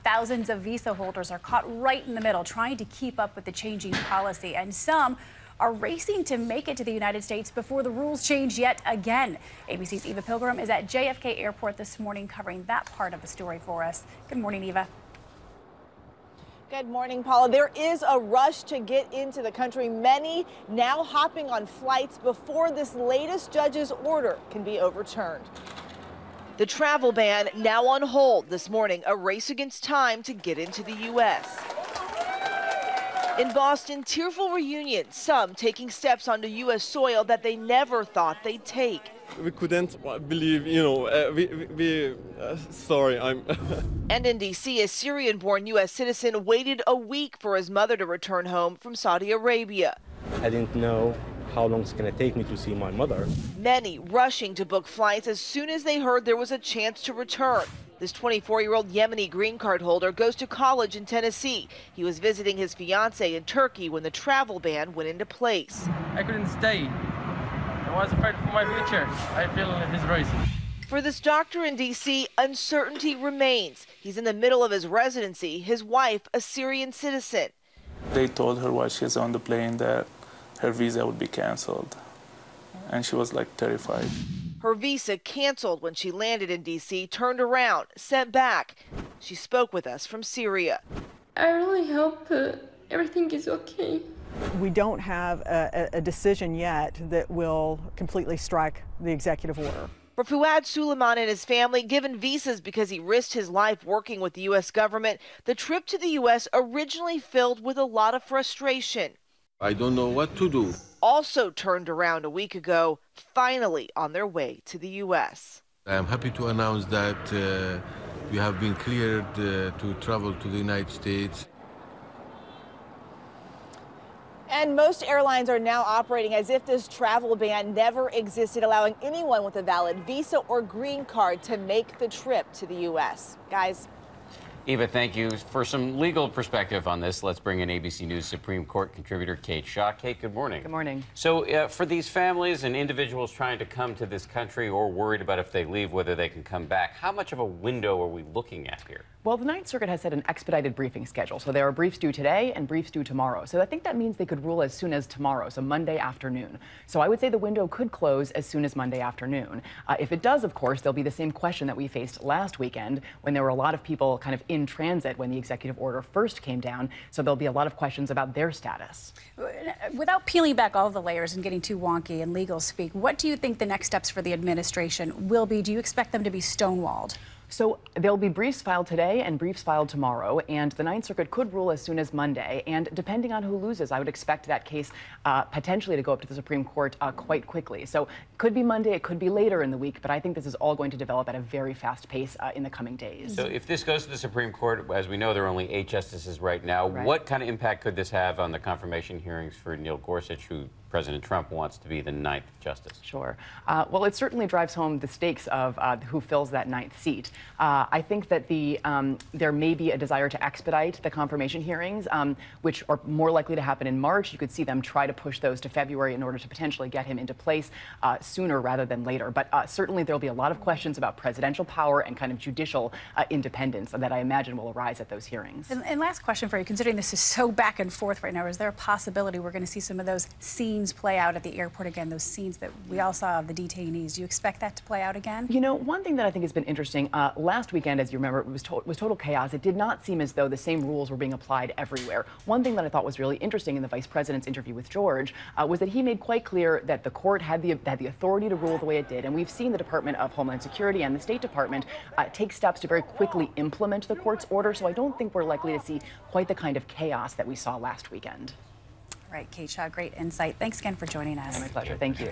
Thousands of visa holders are caught right in the middle, trying to keep up with the changing policy, and some are racing to make it to the United States before the rules change yet again. ABC's Eva Pilgrim is at JFK Airport this morning covering that part of the story for us. Good morning, Eva. Good morning, Paula. There is a rush to get into the country. Many now hopping on flights before this latest judge's order can be overturned. The travel ban now on hold this morning, a race against time to get into the U.S. In Boston, tearful reunion, some taking steps onto U.S. soil that they never thought they'd take. We couldn't believe, sorry, I'm... And in D.C., a Syrian-born U.S. citizen waited a week for his mother to return home from Saudi Arabia. I didn't know how long it's going to take me to see my mother. Many rushing to book flights as soon as they heard there was a chance to return. This 24-year-old Yemeni green card holder goes to college in Tennessee. He was visiting his fiancée in Turkey when the travel ban went into place. I couldn't stay. I was afraid for my future. I feel his race. For this doctor in D.C., uncertainty remains. He's in the middle of his residency, his wife, a Syrian citizen. They told her while she was on the plane that her visa would be canceled, and she was like terrified. Her visa canceled when she landed in D.C., turned around, sent back. She spoke with us from Syria. I really hope everything is okay. We don't have a decision yet that will completely strike the executive order. For Fuad Suleiman and his family, given visas because he risked his life working with the U.S. government, the trip to the U.S. originally filled with a lot of frustration. I don't know what to do. Also turned around a week ago, finally on their way to the U.S. I am happy to announce that we have been cleared to travel to the United States. And most airlines are now operating as if this travel ban never existed, allowing anyone with a valid visa or green card to make the trip to the U.S. Guys. Eva, thank you. For some legal perspective on this, let's bring in ABC News Supreme Court contributor Kate Shaw. Kate, good morning. Good morning. So for these families and individuals trying to come to this country or worried about if they leave, whether they can come back, how much of a window are we looking at here? Well, the Ninth Circuit has set an expedited briefing schedule. So there are briefs due today and briefs due tomorrow. So I think that means they could rule as soon as tomorrow, so Monday afternoon. So I would say the window could close as soon as Monday afternoon. If it does, of course, there'll be the same question that we faced last weekend when there were a lot of people kind of in transit when the executive order first came down. So there'll be a lot of questions about their status. Without peeling back all the layers and getting too wonky in legal speak, what do you think the next steps for the administration will be? Do you expect them to be stonewalled? So there'll be briefs filed today and briefs filed tomorrow, and the Ninth Circuit could rule as soon as Monday. And depending on who loses, I would expect that case potentially to go up to the Supreme Court quite quickly. So it could be Monday, it could be later in the week, but I think this is all going to develop at a very fast pace in the coming days. So if this goes to the Supreme Court, as we know, there are only 8 justices right now. Right. What kind of impact could this have on the confirmation hearings for Neil Gorsuch, who President Trump wants to be the 9th justice? Sure. Well, it certainly drives home the stakes of who fills that 9th seat. I think that there may be a desire to expedite the confirmation hearings, which are more likely to happen in March. You could see them try to push those to February in order to potentially get him into place sooner rather than later. But certainly there'll be a lot of questions about presidential power and kind of judicial independence that I imagine will arise at those hearings. And last question for you, considering this is so back and forth right now, is there a possibility we're going to see some of those scenes play out at the airport again, those scenes that we all saw of the detainees? Do you expect that to play out again? You know, one thing that I think has been interesting, last weekend, as you remember, it was total chaos. It did not seem as though the same rules were being applied everywhere. One thing that I thought was really interesting in the vice president's interview with George was that he made quite clear that the court had the authority to rule the way it did. And we've seen the Department of Homeland Security and the State Department take steps to very quickly implement the court's order. So I don't think we're likely to see quite the kind of chaos that we saw last weekend. Right, Kate Shaw, great insight. Thanks again for joining us. My pleasure. Thank you.